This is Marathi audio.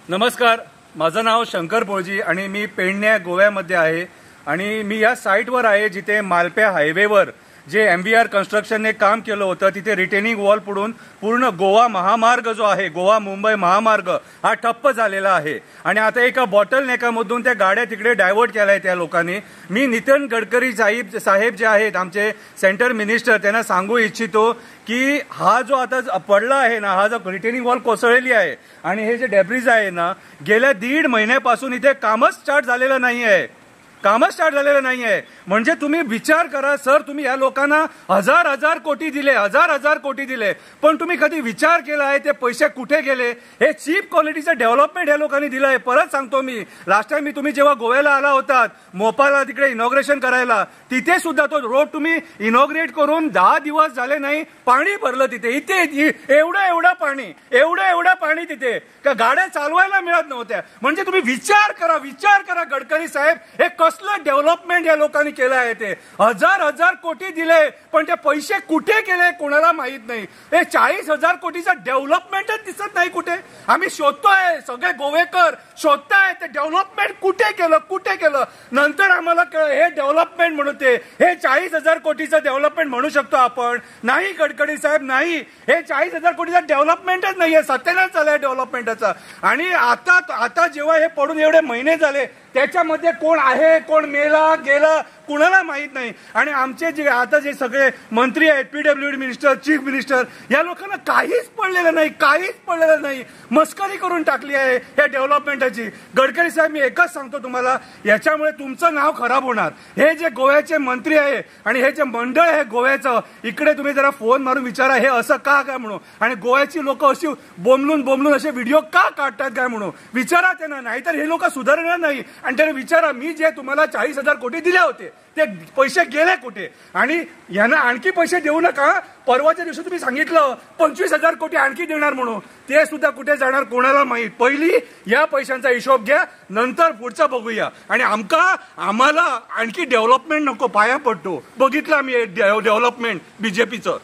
नमस्कार, माझं नाव शंकर पोळजी आणि मी पेडणे गोव्यामध्ये आहे आणि मी या साईटवर आहे जिथे मालप्या हायवेवर जे MVR कन्स्ट्रक्शनने काम केलं होतं तिथे रिटेनिंग वॉल पडून पूर्ण गोवा महामार्ग जो आहे गोवा मुंबई महामार्ग हा ठप्प झालेला आहे आणि आता एका बॉटल नेकामधून त्या गाड्या तिकडे डायव्हर्ट केल्या त्या लोकांनी। मी नितीन गडकरी साहेब जे आहेत आमचे सेंटर मिनिस्टर त्यांना सांगू इच्छितो की हा जो आता पडला आहे ना, हा जो रिटेनिंग वॉल कोसळलेली आहे आणि हे जे डेब्रिज आहे ना, गेल्या 1.5 महिन्यापासून इथे कामच स्टार्ट झालेलं नाही आहे। म्हणजे तुम्ही विचार करा सर, तुम्ही या लोकांना हजार कोटी दिले पण तुम्ही कधी विचार केला आहे ते पैसे कुठे गेले? हे चीप क्वालिटीचं डेव्हलपमेंट या लोकांनी दिलं आहे। परत सांगतो मी, लास्ट टाइम तुम्ही जेव्हा गोव्याला आला होतात मोपाला तिकडे इनॉग्रेशन करायला, तिथे सुद्धा तो रोड तुम्ही इनॉग्रेट करून 10 दिवस झाले नाही, पाणी भरलं तिथे। इथे एवढं पाणी तिथे का गाड्या चालवायला मिळत नव्हत्या। म्हणजे तुम्ही विचार करा गडकरी साहेब, हे कसलं डेव्हलपमेंट या लोकांनी केलं आहे? ते हजार कोटी दिले पण ते पैसे कुठे गेले कोणाला माहित नाही। हे 40,000 कोटीचा डेव्हलपमेंटच दिसत नाही कुठे। आम्ही शोधतोय, सगळे गोवेकर शोधताय ते डेव्हलपमेंट कुठे केलं। नंतर आम्हाला हे डेव्हलपमेंट म्हणून हे 40,000 कोटीचं डेव्हलपमेंट म्हणू शकतो आपण? नाही गडकरी साहेब, नाही, हे 40,000 कोटीचा डेव्हलपमेंटच नाहीये, सत्यानाश झालाय डेव्हलपमेंटचा। आणि आता जेव्हा हे पडून एवढे महिने झाले त्याच्यामध्ये कोण आहे कोण गेला कुणाला माहित नाही। आणि आमचे जे सगळे मंत्री आहेत, PWD मिनिस्टर, चीफ मिनिस्टर, या लोकांना काहीच पडलेलं नाही, मस्करी करून टाकली आहे या डेव्हलपमेंटची। गडकरी साहेब, मी एकच सांगतो तुम्हाला, याच्यामुळे तुमचं नाव खराब होणार। हे जे गोव्याचे मंत्री आहे आणि हे जे मंडळ आहे गोव्याचं, इकडे तुम्ही जरा फोन मारून विचारा हे असं का काय म्हणून, आणि गोव्याची लोक अशी बोंबलून असे व्हिडिओ का काढतात काय म्हणून विचारा त्यांना, नाहीतर हे लोक सुधारणार नाही। आणि त्याला विचारा, मी जे तुम्हाला 40,000 कोटी दिले होते ते पैसे गेले कुठे? आणि यांना आणखी पैसे देऊ नका, परवाच्या दिवशी तुम्ही सांगितलं 25,000 कोटी आणखी देणार म्हणून, ते सुद्धा कुठे जाणार कोणाला माहित। पहिली या पैशांचा हिशोब घ्या, नंतर पुढचं बघूया। आणि आम्हाला आणखी डेव्हलपमेंट नको, पाया पडतो, बघितलं आम्ही डेव्हलपमेंट BJPचं।